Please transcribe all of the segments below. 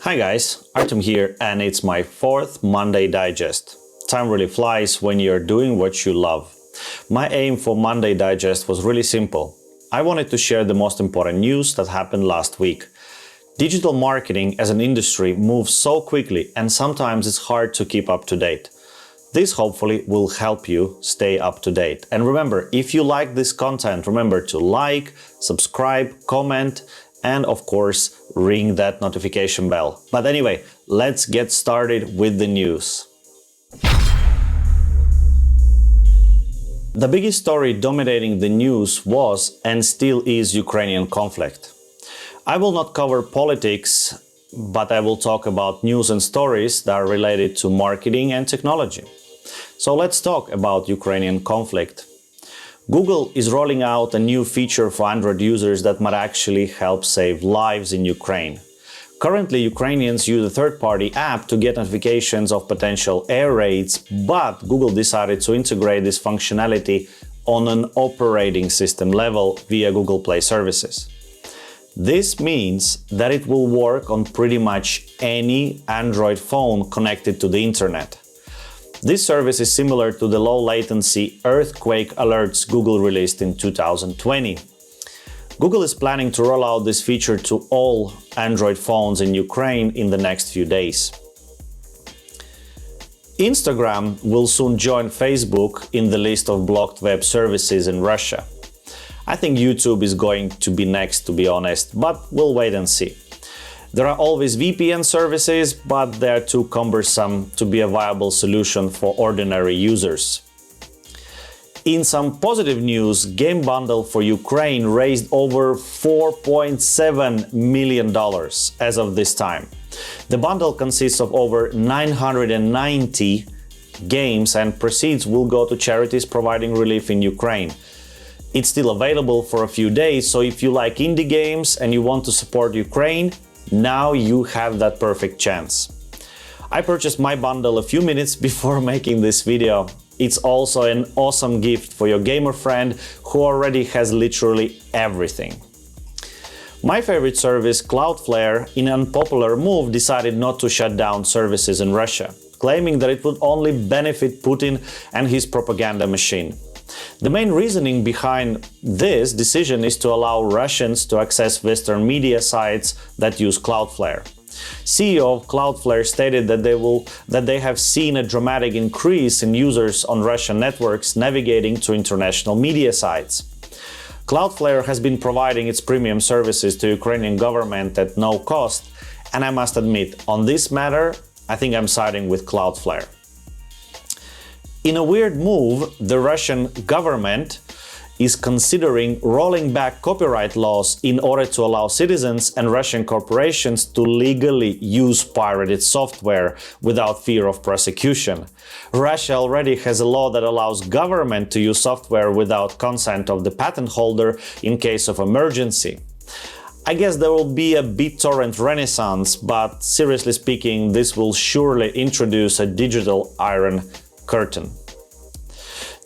Hi guys, Artem here, and it's my fourth Monday Digest. Time really flies when you're doing what you love. My aim for Monday Digest was really simple. I wanted to share the most important news that happened last week. Digital marketing as an industry moves so quickly, and sometimes it's hard to keep up to date. This hopefully will help you stay up to date. And remember, if you like this content, remember to like, subscribe, comment, and of course, ring that notification bell. But anyway, let's get started with the news. The biggest story dominating the news was and still is Ukrainian conflict. I will not cover politics, but I will talk about news and stories that are related to marketing and technology. So let's talk about Ukrainian conflict. Google is rolling out a new feature for Android users that might actually help save lives in Ukraine. Currently, Ukrainians use a third-party app to get notifications of potential air raids, but Google decided to integrate this functionality on an operating system level via Google Play services. This means that it will work on pretty much any Android phone connected to the internet. This service is similar to the low-latency earthquake alerts Google released in 2020. Google is planning to roll out this feature to all Android phones in Ukraine in the next few days. Instagram will soon join Facebook in the list of blocked web services in Russia. I think YouTube is going to be next, to be honest, but we'll wait and see. There are always VPN services, but they're too cumbersome to be a viable solution for ordinary users. In some positive news, Game Bundle for Ukraine raised over $4.7 million as of this time. The bundle consists of over 990 games, and proceeds will go to charities providing relief in Ukraine. It's still available for a few days, so if you like indie games and you want to support Ukraine, now you have that perfect chance. I purchased my bundle a few minutes before making this video. It's also an awesome gift for your gamer friend who already has literally everything. My favorite service, Cloudflare, in an unpopular move, decided not to shut down services in Russia, claiming that it would only benefit Putin and his propaganda machine. The main reasoning behind this decision is to allow Russians to access Western media sites that use Cloudflare. CEO of Cloudflare stated that they have seen a dramatic increase in users on Russian networks navigating to international media sites. Cloudflare has been providing its premium services to Ukrainian government at no cost, and I must admit, on this matter, I think I'm siding with Cloudflare. In a weird move, the Russian government is considering rolling back copyright laws in order to allow citizens and Russian corporations to legally use pirated software without fear of prosecution. Russia already has a law that allows government to use software without consent of the patent holder in case of emergency. I guess there will be a BitTorrent renaissance, but seriously speaking, this will surely introduce a digital Iron Curtain.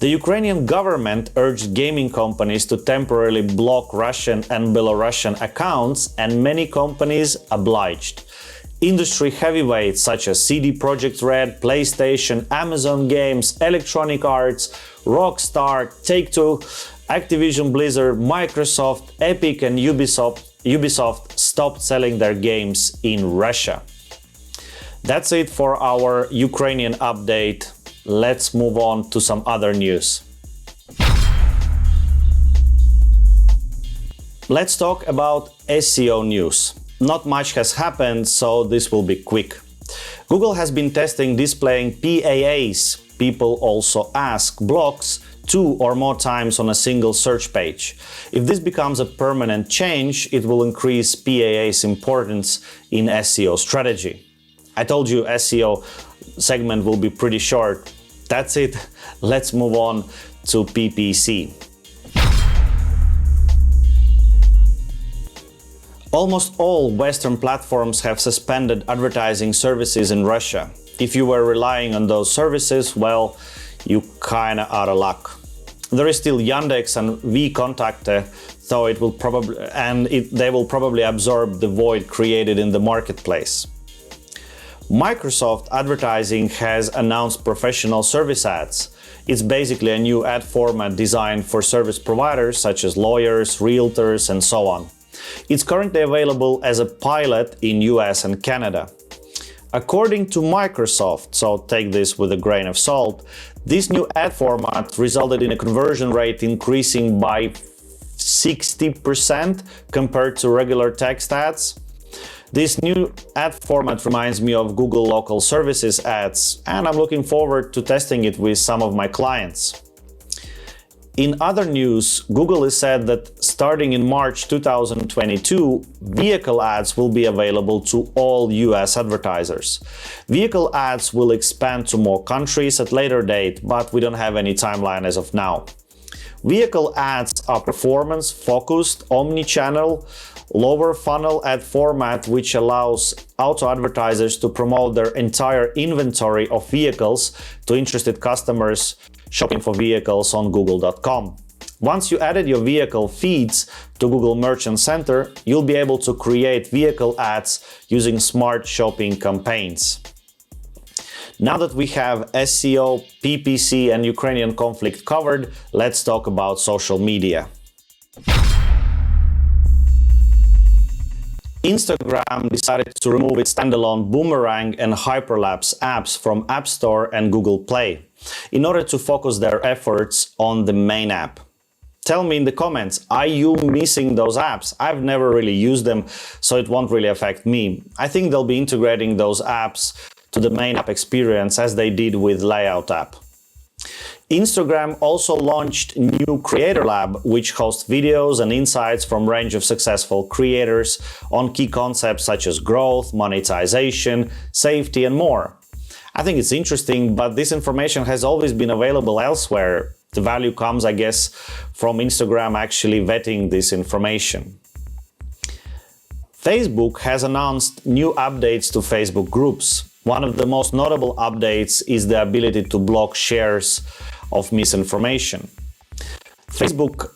The Ukrainian government urged gaming companies to temporarily block Russian and Belarusian accounts, and many companies obliged. Industry heavyweights such as CD Projekt Red, PlayStation, Amazon Games, Electronic Arts, Rockstar, Take-Two, Activision Blizzard, Microsoft, Epic and Ubisoft stopped selling their games in Russia. That's it for our Ukrainian update. Let's move on to some other news. Let's talk about SEO news. Not much has happened, so this will be quick. Google has been testing displaying PAAs, people also ask, blocks 2 or more times on a single search page. If this becomes a permanent change, it will increase PAA's importance in SEO strategy. I told you SEO segment will be pretty short. That's it. Let's move on to PPC. Almost all Western platforms have suspended advertising services in Russia. If you were relying on those services, well, you kinda out of luck. There is still Yandex and VKontakte, though they will probably absorb the void created in the marketplace. Microsoft Advertising has announced professional service ads. It's basically a new ad format designed for service providers such as lawyers, realtors, and so on. It's currently available as a pilot in US and Canada. According to Microsoft, so take this with a grain of salt, this new ad format resulted in a conversion rate increasing by 60% compared to regular text ads. This new ad format reminds me of Google Local Services ads, and I'm looking forward to testing it with some of my clients. In other news, Google has said that starting in March 2022, vehicle ads will be available to all US advertisers. Vehicle ads will expand to more countries at a later date, but we don't have any timeline as of now. Vehicle ads are performance-focused, omni-channel, lower funnel ad format which allows auto advertisers to promote their entire inventory of vehicles to interested customers shopping for vehicles on google.com. Once you added your vehicle feeds to Google Merchant Center, you'll be able to create vehicle ads using smart shopping campaigns. Now that we have SEO, PPC and Ukrainian conflict covered, let's talk about social media. Instagram decided to remove its standalone Boomerang and Hyperlapse apps from App Store and Google Play in order to focus their efforts on the main app. Tell me in the comments, are you missing those apps? I've never really used them, so it won't really affect me. I think they'll be integrating those apps to the main app experience as they did with Layout app. Instagram also launched new Creator Lab, which hosts videos and insights from a range of successful creators on key concepts such as growth, monetization, safety, and more. I think it's interesting, but this information has always been available elsewhere. The value comes, I guess, from Instagram actually vetting this information. Facebook has announced new updates to Facebook groups. One of the most notable updates is the ability to block shares of misinformation. Facebook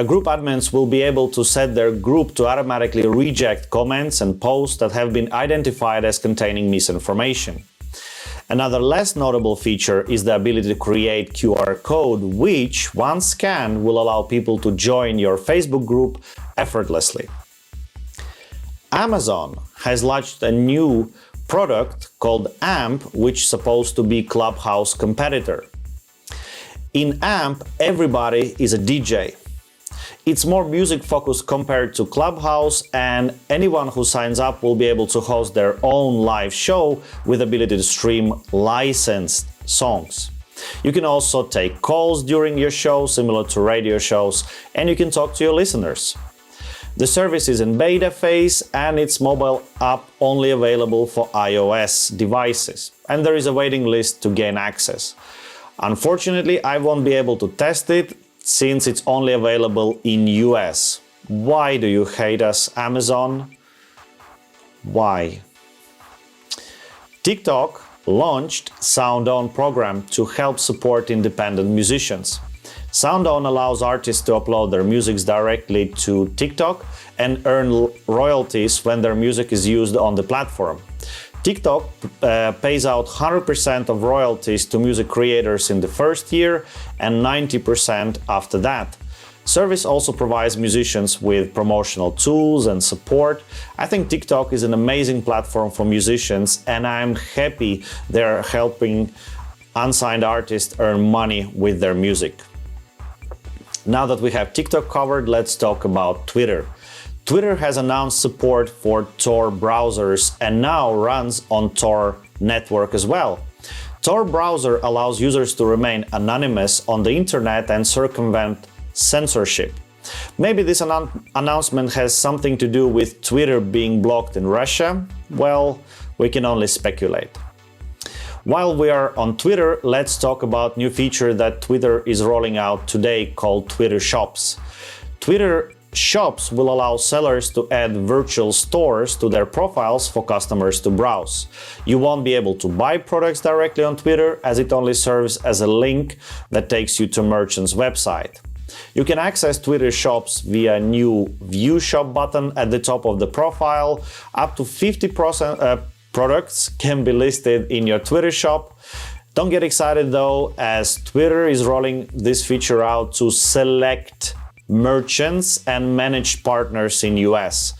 group admins will be able to set their group to automatically reject comments and posts that have been identified as containing misinformation. Another less notable feature is the ability to create QR code, which, once scanned, will allow people to join your Facebook group effortlessly. Amazon has launched a new product called AMP, which is supposed to be Clubhouse competitor. In AMP, everybody is a DJ. It's more music focused compared to Clubhouse, and anyone who signs up will be able to host their own live show with ability to stream licensed songs. You can also take calls during your show, similar to radio shows, and you can talk to your listeners. The service is in beta phase and its mobile app only available for iOS devices, and there is a waiting list to gain access. Unfortunately, I won't be able to test it since it's only available in US. Why do you hate us, Amazon? Why? TikTok launched Sound On program to help support independent musicians. Sound On allows artists to upload their music directly to TikTok and earn royalties when their music is used on the platform. TikTok pays out 100% of royalties to music creators in the first year and 90% after that. Service also provides musicians with promotional tools and support. I think TikTok is an amazing platform for musicians, and I'm happy they're helping unsigned artists earn money with their music. Now that we have TikTok covered, let's talk about Twitter. Twitter has announced support for Tor browsers and now runs on Tor network as well. Tor browser allows users to remain anonymous on the internet and circumvent censorship. Maybe this announcement has something to do with Twitter being blocked in Russia? Well, we can only speculate. While we are on Twitter, let's talk about new feature that Twitter is rolling out today called Twitter Shops. Twitter Shops will allow sellers to add virtual stores to their profiles for customers to browse. You won't be able to buy products directly on Twitter, as it only serves as a link that takes you to merchant's website. You can access Twitter Shops via a new View Shop button at the top of the profile. Up to 50% products can be listed in your Twitter shop. Don't get excited though, as Twitter is rolling this feature out to select merchants and managed partners in US.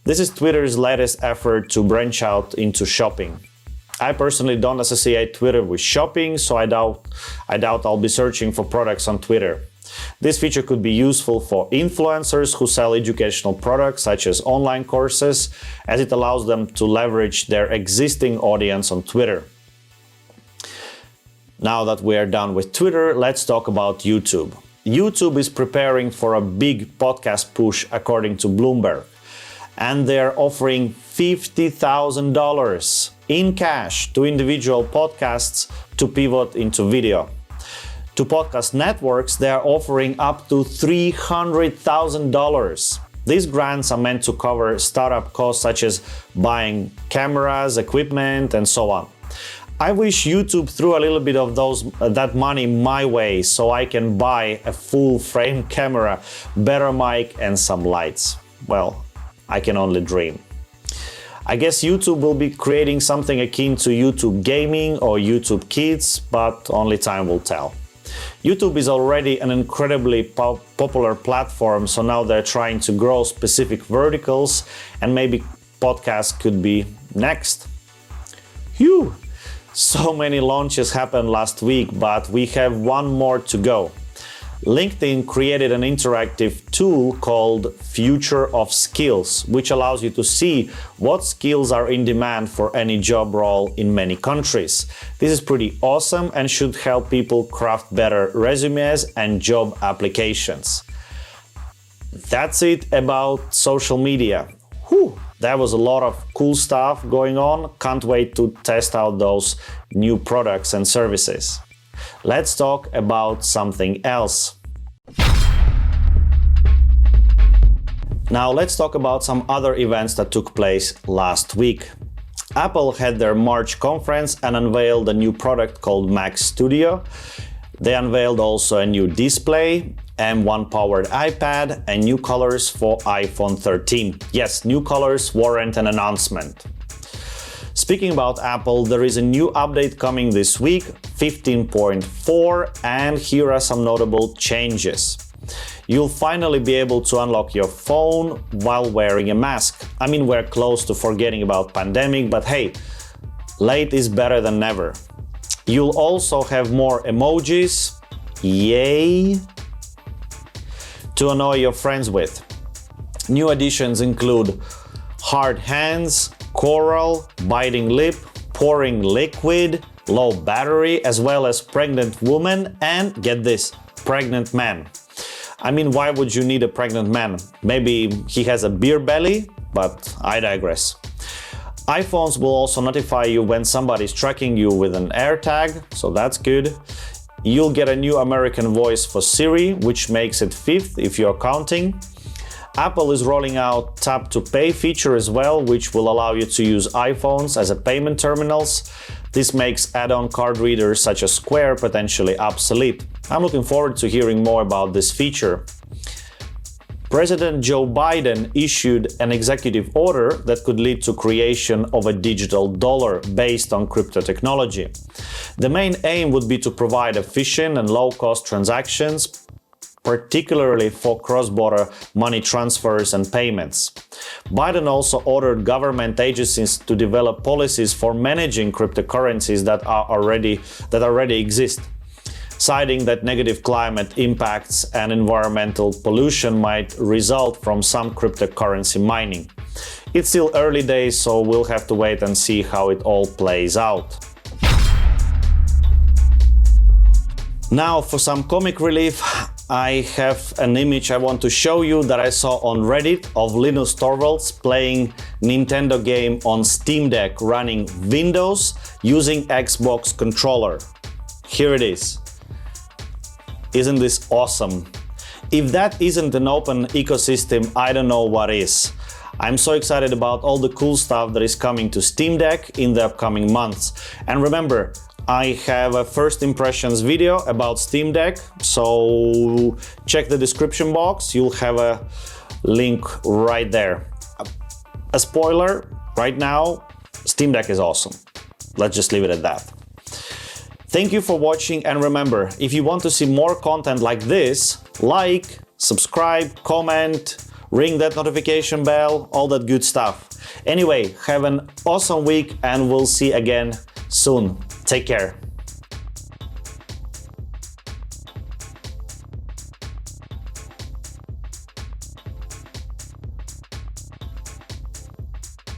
This is Twitter's latest effort to branch out into shopping. I personally don't associate Twitter with shopping, so I doubt I'll be searching for products on Twitter. This feature could be useful for influencers who sell educational products such as online courses, as it allows them to leverage their existing audience on Twitter. Now that we are done with Twitter, let's talk about YouTube. YouTube is preparing for a big podcast push according to Bloomberg, and they're offering $50,000 in cash to individual podcasts to pivot into video. To podcast networks, they are offering up to $300,000. These grants are meant to cover startup costs such as buying cameras, equipment, and so on. I wish YouTube threw a little bit of that money my way so I can buy a full-frame camera, better mic, and some lights. Well, I can only dream. I guess YouTube will be creating something akin to YouTube Gaming or YouTube Kids, but only time will tell. YouTube is already an incredibly popular platform, so now they're trying to grow specific verticals, and maybe podcasts could be next. Phew! So many launches happened last week, but we have one more to go. LinkedIn created an interactive tool called Future of Skills, which allows you to see what skills are in demand for any job role in many countries. This is pretty awesome and should help people craft better resumes and job applications. That's it about social media. Whew, that was a lot of cool stuff going on. Can't wait to test out those new products and services. Let's talk about something else. Now let's talk about some other events that took place last week. Apple had their March conference and unveiled a new product called Mac Studio. They unveiled also a new display, M1 powered iPad, and new colors for iPhone 13. Yes, new colors warrant an announcement. Speaking about Apple, there is a new update coming this week, 15.4, and here are some notable changes. You'll finally be able to unlock your phone while wearing a mask. I mean, we're close to forgetting about pandemic, but hey, late is better than never. You'll also have more emojis, yay, to annoy your friends with. New additions include hard hands, coral, biting lip, pouring liquid, low battery, as well as pregnant woman and, get this, pregnant man. I mean, why would you need a pregnant man? Maybe he has a beer belly, but I digress. iPhones will also notify you when somebody's tracking you with an AirTag, so that's good. You'll get a new American voice for Siri, which makes it 5th if you're counting. Apple is rolling out Tap to Pay feature as well, which will allow you to use iPhones as a payment terminals. This makes add-on card readers such as Square potentially obsolete. I'm looking forward to hearing more about this feature. President Joe Biden issued an executive order that could lead to creation of a digital dollar based on crypto technology. The main aim would be to provide efficient and low-cost transactions, particularly for cross-border money transfers and payments. Biden also ordered government agencies to develop policies for managing cryptocurrencies that already exist, citing that negative climate impacts and environmental pollution might result from some cryptocurrency mining. It's still early days, so we'll have to wait and see how it all plays out. Now for some comic relief, I have an image I want to show you that I saw on Reddit of Linus playing Nintendo game on Steam Deck running Windows using Xbox controller. Here it is. Isn't this awesome? If that isn't an open ecosystem, I don't know what is. I'm so excited about all the cool stuff that is coming to Steam Deck in the upcoming months. And remember, I have a first impressions video about Steam Deck, so check the description box, you'll have a link right there. A spoiler, right now, Steam Deck is awesome. Let's just leave it at that. Thank you for watching, and remember, if you want to see more content like this, like, subscribe, comment, ring that notification bell, all that good stuff. Anyway, have an awesome week and we'll see again soon. Take care.